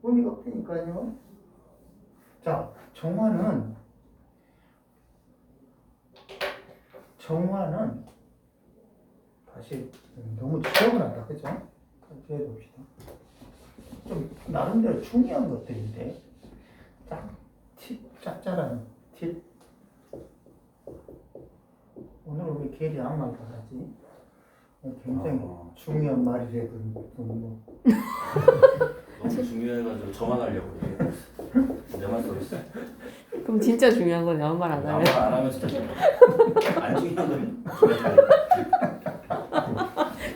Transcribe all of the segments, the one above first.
의미가 없다니까요. 자, 정화는 다시 너무 지저분하다, 그죠? 다시 해봅시다. 좀 나름대로 중요한 것들인데, 짭짤한 팁. 오늘은 왜 괜히 악말 받았지? 굉장히 중요한 말이래도 뭐. 너무 중요해가지고 저만 하려고 그래. 내만 써 있어. 그럼 진짜 중요한 거네. 아무 말 안 하면. 아무 말 안 하면 진짜 중요해. 안 중요한 건 중요해.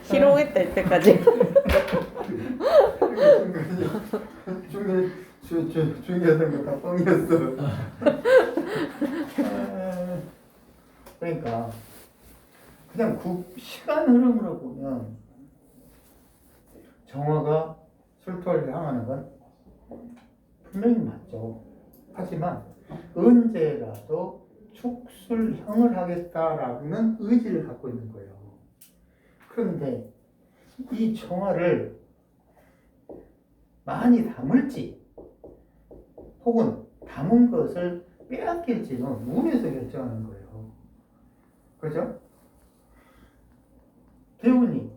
희롱했다 이때까지. 중요하던 거 다 뻥이었어. 그러니까 그냥 시간 흐름으로 보면 정화가 술토를 향하는 건 분명히 맞죠. 하지만 언제라도 축술형을 하겠다라는 의지를 갖고 있는 거예요. 그런데 이 정화를 많이 담을지 혹은 담은 것을 빼앗길지는 운에서 결정하는 거예요. 그죠? 대운이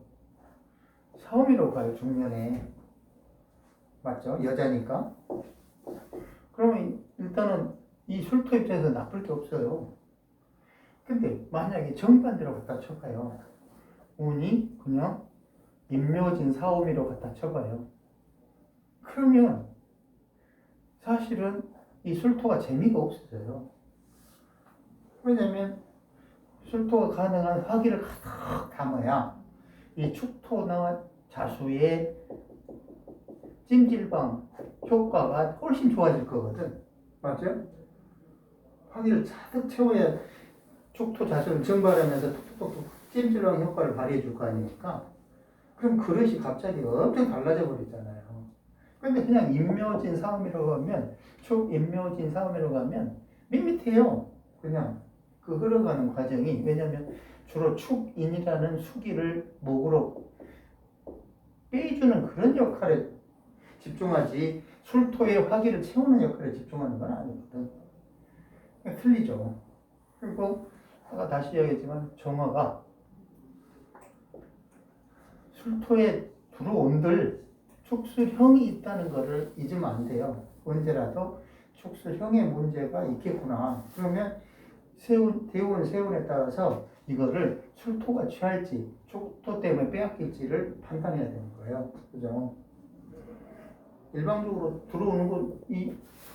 사오미로 가요, 중년에. 맞죠? 여자니까. 그러면 일단은 이 술토 입장에서 나쁠 게 없어요. 근데 만약에 정반대로 갖다 쳐봐요. 운이 그냥 임묘진 사오미로 갖다 쳐봐요. 그러면 사실은 이 술토가 재미가 없어져요. 왜냐면 술토가 가능한 화기를 가득 담아야 이 축토나 자수의 찜질방 효과가 훨씬 좋아질 거거든. 맞죠? 화기를 가득 채워야 축토 자수를 증발하면서 톡톡톡 찜질방 효과를 발휘해 줄 거 아닙니까? 그럼 그릇이 갑자기 엄청 달라져 버리잖아요. 근데 그냥 임묘진 사음이라고 하면, 축임묘진 사음이라고 하면 밋밋해요. 그냥 그 흘러가는 과정이. 왜냐면 주로 축인이라는 수기를 목으로 빼주는 그런 역할에 집중하지 술토의 화기를 채우는 역할에 집중하는 건 아니거든. 틀리죠. 그리고 아까 다시 이야기했지만 정화가 술토에 들어온들 축술형이 있다는 것을 잊으면 안 돼요. 언제라도 축술형의 문제가 있겠구나. 그러면 대운, 세운에 따라서 이거를 술토가 취할지 축토 때문에 빼앗길지를 판단해야 되는 거예요. 그죠? 일방적으로 들어오는 거,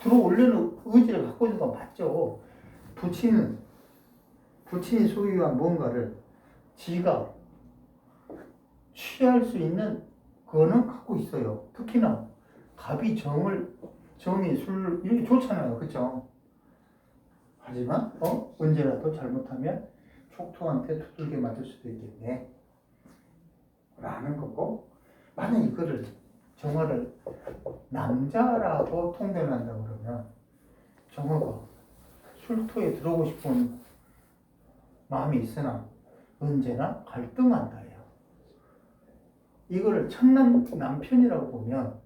들어오려는 의지를 갖고 있는 건 맞죠. 부친이 소유한 뭔가를 지가 취할 수 있는 거는 갖고 있어요. 특히나 갑이 정이 술 이렇게 좋잖아요. 그쵸? 하지만 언제라도 잘못하면 촉토한테 두들겨 맞을 수도 있겠네 라는 거고, 만약 이거를 정화를 남자라고 통변을 한다고 그러면 정화가 술토에 들어오고 싶은 마음이 있으나 언제나 갈등한다예요. 이거를 남편이라고 보면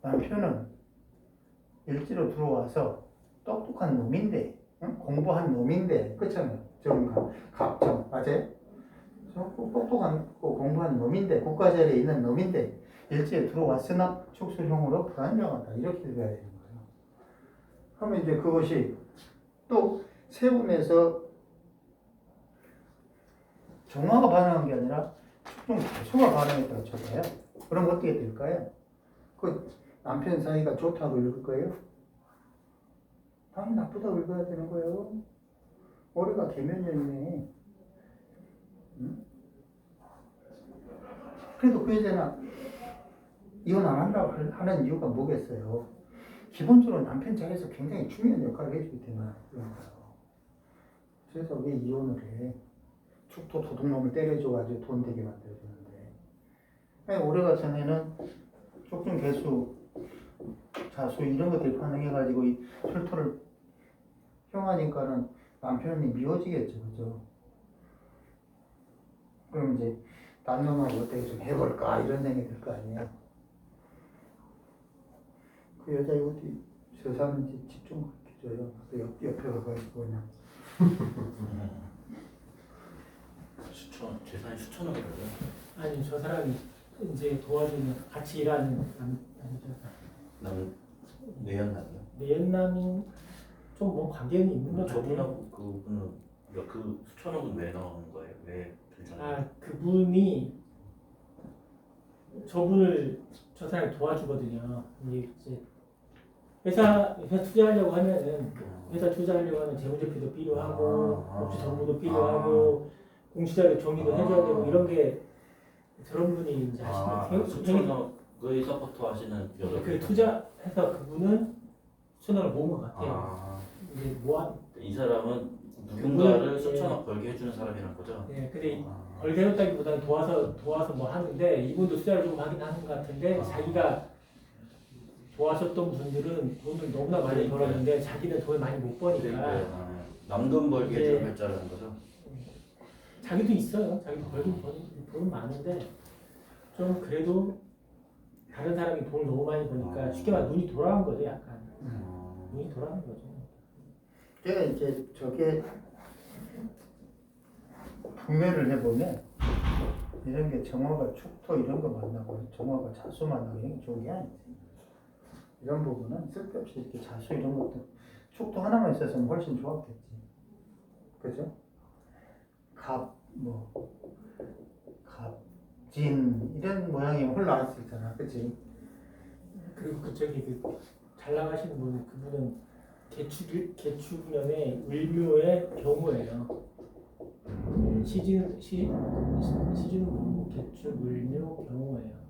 남편은 일지로 들어와서 똑똑한 놈인데, 공부한 놈인데, 그렇잖아요. 정가, 갑정, 맞아요? 똑똑한 공부한 놈인데, 국가 자리에 있는 놈인데 일지에 들어왔으나 축술형으로 불안정하다, 이렇게 돼야 되는 거예요. 그러면 이제 그것이 또 세운에서 정화가 반응한 게 아니라 축중 다수가 반응했다고 쳐봐요. 그럼 어떻게 될까요? 그 남편 사이가 좋다고 읽을 거예요? 당연히 나쁘다고 읽어야 되는 거예요. 올해가 개면년이네. 응? 그래도 그 여자는 이혼 안 한다고 하는 이유가 뭐겠어요? 기본적으로 남편 자리에서 굉장히 중요한 역할을 해주기 때문에 그런 거예요. 그래서 왜 이혼을 해? 축토 도둑놈을 때려줘가지고 돈 되게 만들어주는데. 올해가 전에는 쪽중 개수, 자수 이런 것들이 반응해가지고 이 술토를 형하니까는 남편이 미워지겠죠, 그죠? 그럼 이제 딴 놈하고 어떻게 좀 해볼까 이런 생각이 들 거 아니에요. 그 여자 어디 저 사는지 집 좀 가르쳐줘요. 그 옆에 가가지고 그냥. 재산이 수천억이라고요? 아니 저 사람이 이제 도와주는 같이 일하는 나는 내연남이요. 내연남이 좀 뭐 관계는 있는 것 같아요. 저분하고 그분은 그러니까 그 수천억은 왜 나오는 거예요? 왜 들잖아요? 아 그분이 저분을 저 사람이 도와주거든요. 이제 회사 투자하려고 하면은 회사 투자하려고 하면 재무제표도 필요하고 업체 정보도 필요하고 공시자료 정리도 해줘야 되고 이런 게 저런 분이 이제 하시는 수천억의 서포터 하시는 여자. 그 투자해서 그분은 수천억을 모은 것 같아요. 이제 모아. 이 사람은 누군가를 그분은, 수천억 벌게 해주는 사람이란 거죠? 네, 근데 벌게 해줬다기보다는 도와서 뭐 하는데 이분도 투자를 좀 하긴 하는 것 같은데 자기가 도와줬던 분들은 돈을 너무나 많이 벌었는데 자기는 돈을 많이 못 버니까 남금 벌게 네. 해주는 글자라는 거죠? 자기도 있어요. 자기도 벌긴 돈은 많은데 좀 그래도 다른 사람이 돈을 너무 많이 버니까 쉽게 말해 눈이 돌아간 거죠, 약간. 눈이 돌아간 거죠. 제가 이제 저게 분매를 해보면 이런 게 정화가 축토 이런 거 만나고 정화가 자수 만나고 이런 게 좋은 게 아니지. 이런 부분은 쓸데없이 이렇게 자수 이런 것도 축토 하나만 있었으면 훨씬 좋았겠지. 그죠? 갑진 이런 모양이 흘러갈 수 있잖아. 그치? 그리고 잘 나가시는 분 그분은 개축년의 을묘의 경우예요. 시즌 모르고 개축 을묘 경우예요.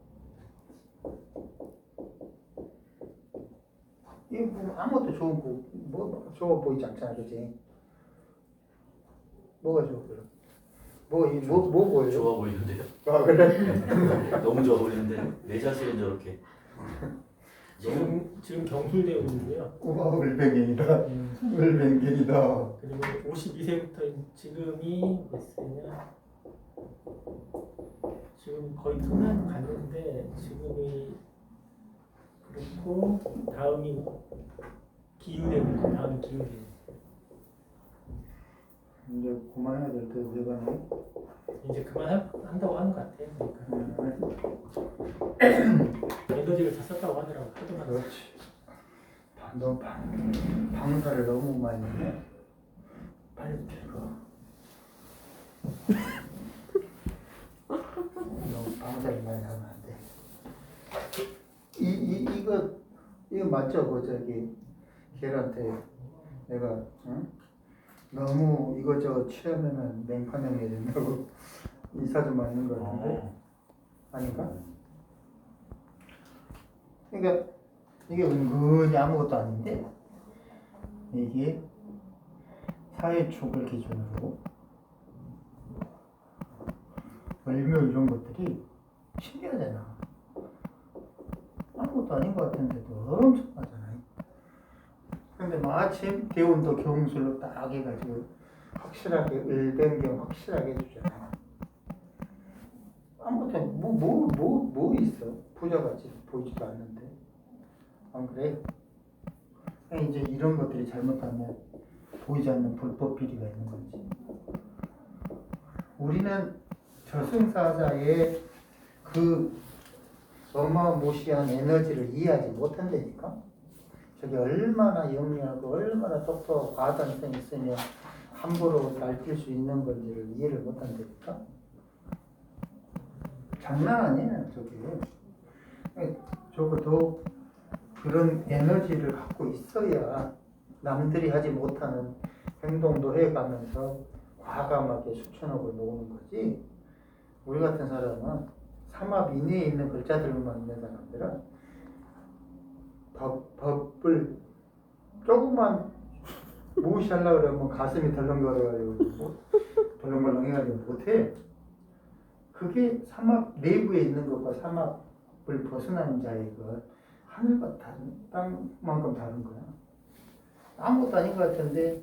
이거 뭐 아무것도 좋은 좋아 보이지 않잖아. 그치? 뭐가 좋아 보여? 뭐 보여요? 좋아 보이는데요? 아 그래? 너무 좋아 보이는데 내 자식은 저렇게 지금 경술대원이고요. 우와 을뱅갱이다. 을뱅갱이다. 그리고 52세부터 지금이 몇 세냐? 지금 거의 끝난 갔는데 지금이 그렇고 다음이 기후대원, 다음이 기후대원. 이제 그만해야 될 때 내가 이제 그만한다고 하는 것 같아요. 그러니까 에너지를 다 썼다고 하더라고. 하도만. 그렇지. 너 방사를 너무 많이 해. 빨리 들어. 너무 방사를 많이 하면 안 돼. 이거 맞죠? 그 저기 걔한테 내가 응? 너무 이거저거 취하면은 맹판형이 된다고 이사 좀 맞는 거 같은데 아닌가? 그러니까 이게 은근히 아무것도 아닌데 이게 사회축을 기준으로 을묘 이런 것들이 신기하잖아. 아무것도 아닌 것 같은데도 엄청나잖아요. 근데 마침 대운도 경술로 딱 해가지고 확실하게 을변경 확실하게 해주잖아. 아무것도 뭐 있어? 부자같이 보이지도 않는데. 안 그래? 이제 이런 것들이 잘못하면 보이지 않는 불법 비리가 있는 거지. 우리는 저승사자의 그 어마무시한 에너지를 이해하지 못한다니까. 저게 얼마나 영리하고 얼마나 똑똑하고 과단성이 있으면 함부로 날뛸 수 있는 건지를 이해를 못한다니까. 장난 아니에요 저게. 적어도 그런 에너지를 갖고 있어야 남들이 하지 못하는 행동도 해가면서 과감하게 수천억을 모으는 거지. 우리 같은 사람은 삼합 이내에 있는 글자들만 있는 사람들은 법을 조금만 무시하려고 그러면 가슴이 덜렁거려가지고 덜렁덜렁 해가지고 못해. 그게 삼합 내부에 있는 것과 삼합을 벗어나는 자의 것 하늘과 땅만큼 다른 거야. 아무것도 아닌 것 같은데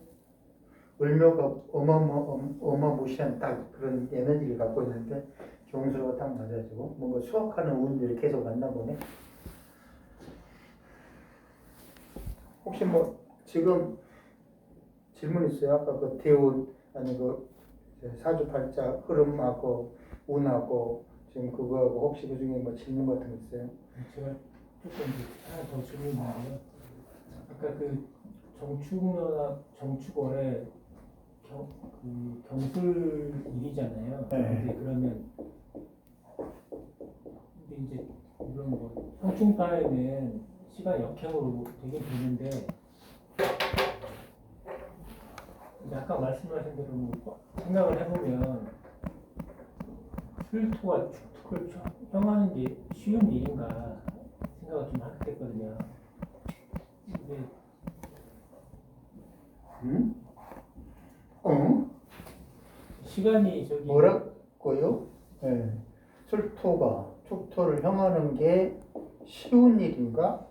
을묘가 어마무시한 딱 그런 에너지를 갖고 있는데 경수가 딱 맞아주고 뭔가 수확하는 운들이 계속 만나보네. 혹시 뭐 지금 질문 있어요? 아까 그 대운 아니 그 사주팔자 흐름하고 운하고 지금 그거하고 혹시 그 중에 뭐 질문 같은 거 있어요? 제가 조금 하나 더 질문인데요. 아까 그 정축년과 정축월에 그 경술일이잖아요. 네. 근데 그러면 근데 이제 물론 뭐 형충파에는 시간 역행으로 되긴 되는데 이제 아까 말씀하신 대로 뭐 생각을 해보면 술토와 축토를 형하는 게 쉬운 일인가 생각을 좀 하게 됐거든요. 근데 응? 어? 시간이 저기 뭐라고요? 네. 술토가 축토를 형하는 게 쉬운 일인가?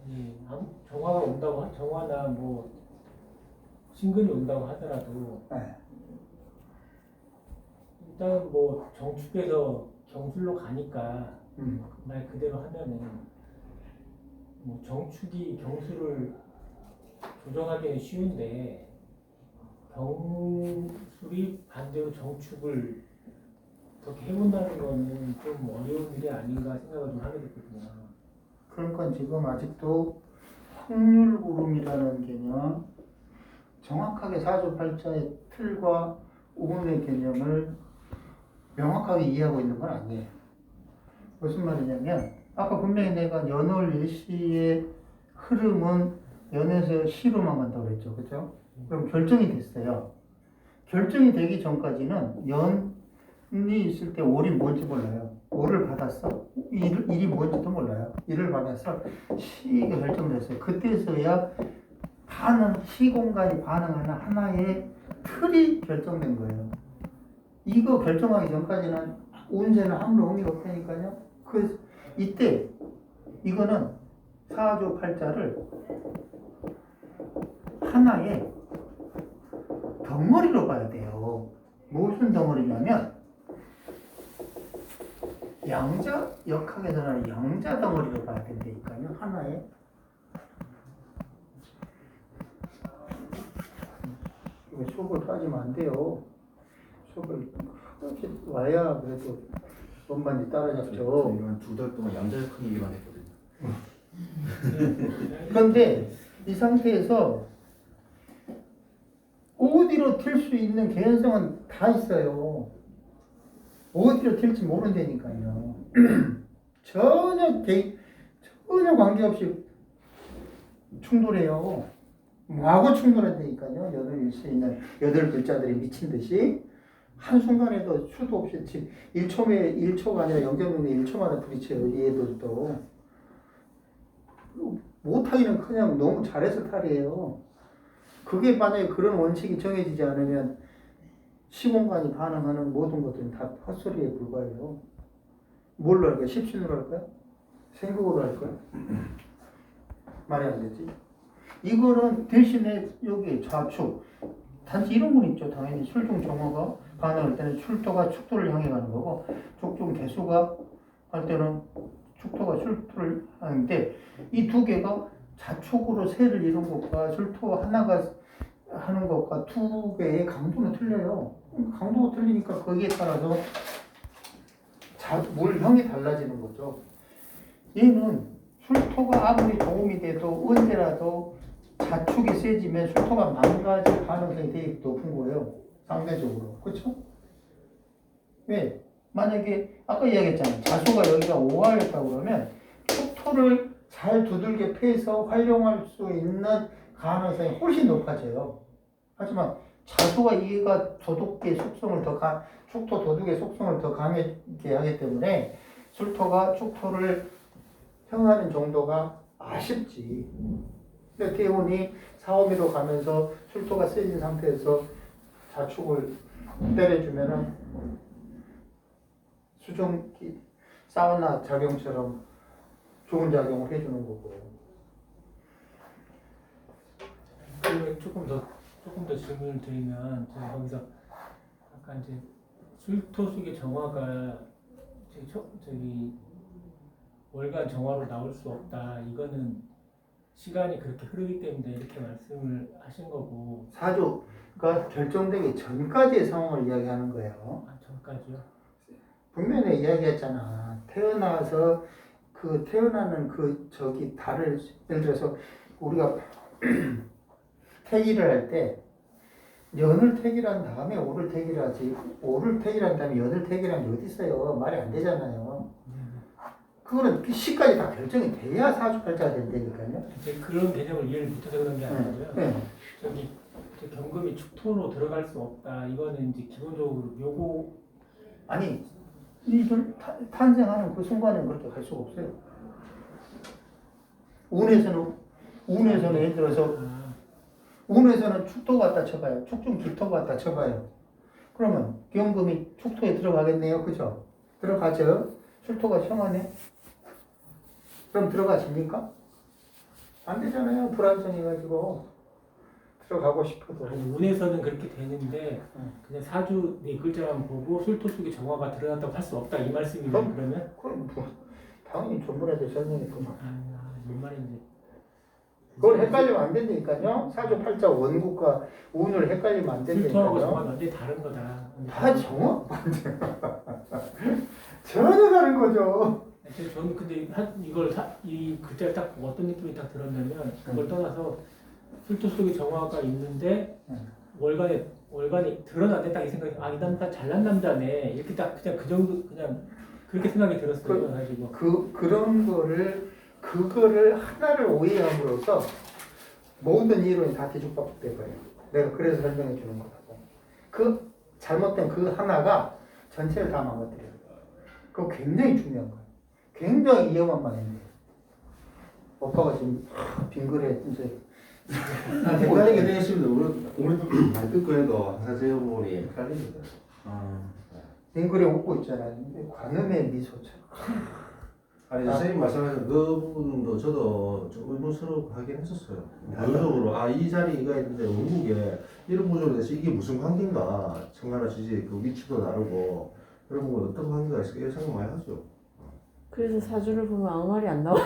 정화가 온다고 정화나 뭐 신근이 온다고 하더라도 네. 일단 뭐 정축에서 경술로 가니까 음. 말 그대로 하면은 뭐 정축이 경술을 조정하기는 쉬운데 경술이 반대로 정축을 그렇게 해본다는 거는 좀 어려운 일이 아닌가 생각을 좀 하게 됐거든요. 그러니까 지금 아직도 확률구름이라는 개념, 정확하게 사주팔자의 틀과 운의 개념을 명확하게 이해하고 있는 건 아니에요. 무슨 말이냐면 아까 분명히 내가 연월 일시의 흐름은 연에서 시로만 간다고 그랬죠. 그죠? 그럼 결정이 됐어요. 결정이 되기 전까지는 연이 있을 때 월이 뭔지 몰라요. 월을 받았어? 일이 뭔지도 몰라요. 일을 받았어? 시가 결정됐어요. 그때서야 시공간이 반응하는 하나의 틀이 결정된 거예요. 이거 결정하기 전까지는 운세는 아무런 의미가 없다니까요. 이때 이거는 사주 팔자를 하나의 덩어리로 봐야 돼요. 무슨 덩어리냐면 양자 역학에서는 양자 덩어리로 봐야 된다니까요. 하나의 이거 수업을 빠지면 안 돼요. 수업을 이렇게 와야 그래도 뭔만지 따라잡죠. 이건 2달 동안 양자역학 얘기만 했거든요. 그런데 이 상태에서 어디로 튈 수 있는 개연성은 다 있어요. 어디로 튈지 모른다니까요. 전혀 관계없이 충돌해요. 뭐하고 충돌한다니까요. 여덟 일시에 있는 여덟 글자들이 미친 듯이 한순간에도 수도 없이 1초가 아니라 0.0의 1초마다 부딪혀요. 얘들도. 못하기는 그냥 너무 잘해서 탈이에요. 그게 만약에 그런 원칙이 정해지지 않으면 시공간이 반응하는 모든 것들은 다 헛소리에 불과해요. 뭘로 할까요? 십신으로 할까요? 생각으로 할까요? 말이 안 되지. 이거는 대신에 여기 좌축 단지 이런 건 있죠. 당연히 출중 정화가 반응할 때는 출토가 축토를 향해 가는 거고 축중 개수가 할 때는 축토가 출토를 하는데 이 두 개가 좌축으로 세를 이룬 것과 출토 하나가 하는 것과 두 개의 강도는 틀려요. 강도가 틀리니까 거기에 따라서 물형이 달라지는 거죠. 얘는 술토가 아무리 도움이 돼도 언제라도 자축이 세지면 술토가 망가질 가능성이 되게 높은 거예요. 상대적으로. 그렇죠? 왜? 만약에 아까 이야기했잖아요. 자수가 여기가 5화였다고 그러면 축토를 잘 두들겨 패서 활용할 수 있는 가능성이 훨씬 높아져요. 하지만 자수가 이해가 도둑의 속성을 축토 도둑의 속성을 더 강하게 하기 때문에 술토가 축토를 형하는 정도가 아쉽지. 근데 태운이 사오미로 가면서 술토가 세진 상태에서 자축을 때려주면은 수증기 사우나 작용처럼 좋은 작용을 해주는 거고. 그리고 조금 더 질문을 드리면 제가 거기서 아까 이제 술토 속의 정화가 저기 월간 정화로 나올 수 없다. 이거는 시간이 그렇게 흐르기 때문에 이렇게 말씀을 하신 거고. 사주가 결정되기 전까지의 상황을 이야기하는 거예요. 아, 전까지요? 분명히 이야기했잖아. 태어나서 그 태어나는 그 저기 달을 예를 들어서 우리가 태기를 할 때 연을 태기란 다음에 오를 태기라지 오를 태기란 다음에 연을 태기란 게 어디 있어요? 말이 안 되잖아요. 그거는 그 시까지 다 결정이 돼야 사주팔자가 된다니까요. 이제 그런 개념을 이해를 못해서 그런 게 아니고요. 네. 저기 저 경금이 축토로 들어갈 수 없다. 이거는 이제 기본적으로 요거 아니 이들 탄생하는 그 순간에 그렇게 갈 수가 없어요. 운에서는 예를 들어서 운에서는 축토 갖다 쳐봐요. 축중 기토 갖다 쳐봐요. 그러면 경금이 축토에 들어가겠네요. 그죠? 들어가죠. 출토가 형하네. 그럼 들어가십니까? 안 되잖아요. 불안정해가지고 들어가고 싶어도. 아니 운에서는 그렇게 되는데 응. 그냥 사주 네 글자만 보고 술토 속에 정화가 들어갔다고 할 수 없다 이 말씀이에요. 그러면? 그럼 뭐 당연히 전번에도 설명했구만. 뭔 말인지. 그걸 헷갈리면 안 된다니까요. 사주 팔자 원국과 운을 헷갈리면 안 술토하고 정화 된다니까요. 완전히 다른 거다. 다 정확 전혀 다른 거죠. 저는 근데 이 글자를 딱 보고 어떤 느낌이 딱 들었냐면 그걸 떠나서 술토 속에 정화가 있는데 월간이 드러났네 딱 이 생각이 이 남자 잘난 남자네 이렇게 딱 그냥 그 정도 그냥 그렇게 생각이 들었어요. 가지고 그거를 하나를 오해함으로써 모든 이론이 다 뒤죽박죽된 거예요. 내가 그래서 설명해 주는 거라고. 그 잘못된 그 하나가 전체를 다 망가뜨려요. 그거 굉장히 중요한 거예요. 굉장히 위험한 말인데 오빠가 지금 빙글에 이제 헷갈리게 되겠습니다. 우리도 말 듣고 해도 항상 제 부분이 헷갈립니다. 빙글에 웃고 있잖아요. 관음의 미소처럼. 아니 선생님 말씀하신 그 부분도 저도 좀 의문스러워하긴 했었어요. 물적으로 이 자리가 있는데 없는 게 이런 구조로 돼서 이게 무슨 관계인가 청나라 지지 그 위치도 다르고 그런 부분 어떤 관계가 있을까 이런 생각 많이 하죠. 그래서 사주를 보면 아무 말이 안 나와.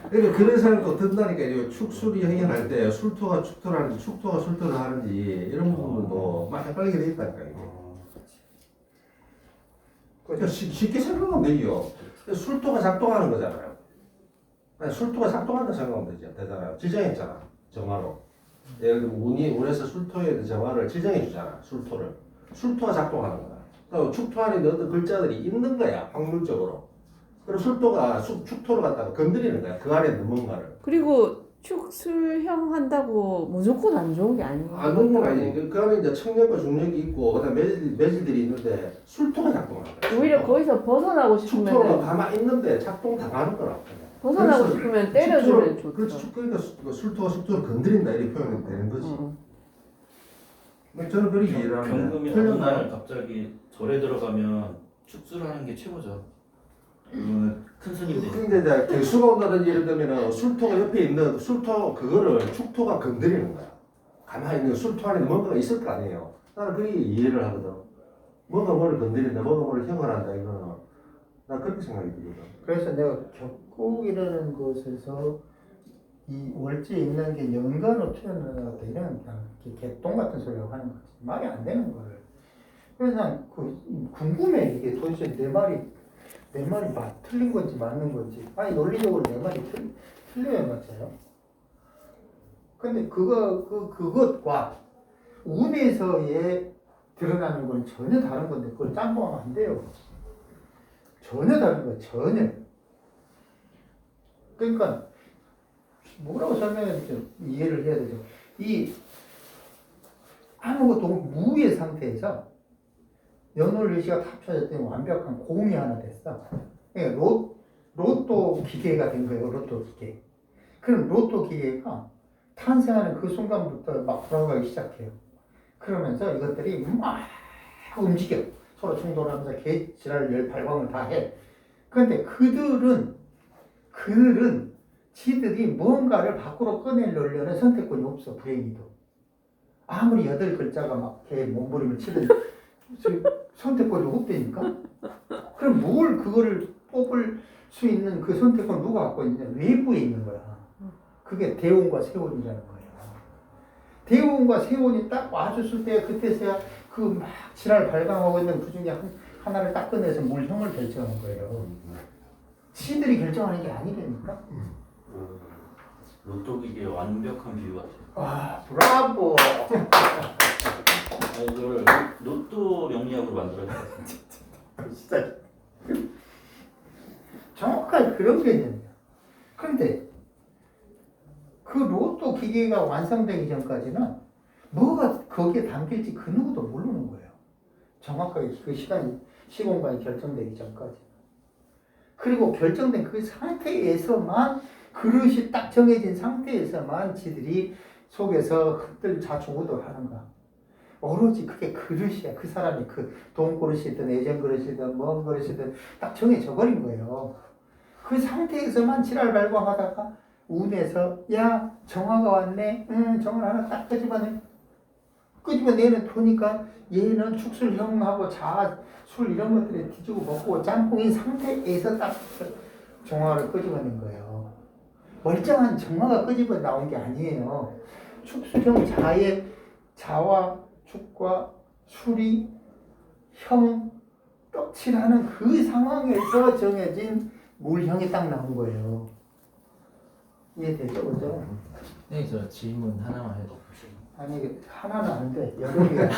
그러니까 그런 생각도 든다니까 축술이 행해할 때 술토가 축토를 하는지 축토가 술토를 하는지 이런 부분도 막 헷갈리게 돼 있다니까 이게. 그러니까 쉽게 생각하면 되죠. 술토가 작동하는 거잖아요. 아니, 술토가 작동한다 생각하면 되잖아요. 지정했잖아. 정화로. 예를 들면 운에서 술토에 있는 정화를 지정해 주잖아. 술토가 작동하는 거야. 또 축토 안에 있는 어떤 글자들이 있는 거야. 확률적으로. 그럼 술토가 축토를 갖다가 건드리는 거야. 그 안에 있는 뭔가를. 그리고 축술형 한다고 무조건 안 좋은 게 아니에요. 안 좋은 건 아니지. 그 안에 이제 청력과 중력이 있고 그다음 매질들이 있는데 술토가 작동하는 거야. 오히려 거기서 벗어나고 축토가 싶으면 가만히 있는데 작동 다 하는 거라고. 벗어나고 그래서 싶으면 때려주면 좋죠. 그렇지. 그러니까 술토가 술토를 건드린다 이렇게 표현이 되는 거지. 저는 그렇게 이해를 합니다. 경금이 어느 날 갑자기 절에 들어가면 축술하는 게 최고죠. 이거는 큰 스님들이. 근데 이제 개수가 온다든지 예를 들면 술토가 옆에 있는 그거를 축토가 건드리는 거야. 가만히 있는 술토 안에 뭔가가 있을 거 아니에요. 나는 그렇게 이해를 하거든. 뭐가 뭐를 건드린다, 뭐가 뭐를 형을 한다 이거는 나 그렇게 생각이 들거든. 그래서 내가 격국이라는 것에서 이 월지에 있는 게 연간으로 표현을 되는 개똥 같은 소리라고 하는 거지. 말이 안 되는 거를. 그래서 난 궁금해. 이게 도대체 내 말이 틀린 건지 맞는 건지. 아니 논리적으로 내 말이 틀려야 맞아요. 근데 그것과 운에서의 드러나는 건 전혀 다른 건데 그걸 짬뽕하면 안 돼요. 전혀 다른 거예요. 전혀. 그러니까 뭐라고 설명해야 되죠? 이해를 해야 되죠. 이 아무것도 무의 상태에서 연월일시가 다 합쳐졌더니 완벽한 공이 하나 됐어. 그러니까 로또 기계가 된 거예요. 로또 기계. 그럼 로또 기계가 탄생하는 그 순간부터 막 돌아가기 시작해요. 그러면서 이것들이 막 움직여. 서로 충돌하면서 개지랄 열 발광을 다 해. 그런데 그들은 지들이 뭔가를 밖으로 꺼내려는 선택권이 없어. 불행히도. 아무리 8글자가 막 개 몸부림을 치든 선택권이 없다니까. 그럼 뭘 그거를 뽑을 수 있는 그 선택권 누가 갖고 있냐? 외부에 있는 거야. 그게 대운과 세운이라는 거예요. 대운과 세운이 딱 와줬을 때 그때서야 그 막 진화를 발광하고 있는 그 중에 하나를 딱 꺼내서 물형을 결정하는 거예요. 시들이 결정하는 게 아니라니까. 로또 기계의 완벽한 비유 같아요. 아, 브라보. 이걸 로또 명리학으로 만들어야 돼. 진짜 정확하게 그런 개념이야. 그런데 그 로또 기계가 완성되기 전까지는 뭐가 거기에 담길지 그 누구도 모르는 거예요. 정확하게 그 시공간이 결정되기 전까지. 그리고 결정된 그 상태에서만 그릇이 딱 정해진 상태에서만 지들이 속에서 흙들 좌충우돌 하는 거야. 오로지 그게 그릇이야. 그 사람이 그 돈 그릇이든 애정 그릇이든 뭔 그릇이든 딱 정해져 버린 거예요. 그 상태에서만 칠할 발광하다가 운에서 야 정화가 왔네. 정화 하나 딱 끄집어내는 보니까 얘는 축술형하고 자술 이런 것들에 뒤지고 먹고 짬뽕인 상태에서 딱 정화를 끄집어낸 거예요. 멀쩡한 정화가 끄집어 나온 게 아니에요. 축술형 자와 축과 술이 형 떡칠하는 그 상황에서 정해진 물형이 딱 나온 거예요. 이해되죠? 그죠? 네, 저 질문 하나만 해도. 아니 하나는 안 돼. 여러 개야.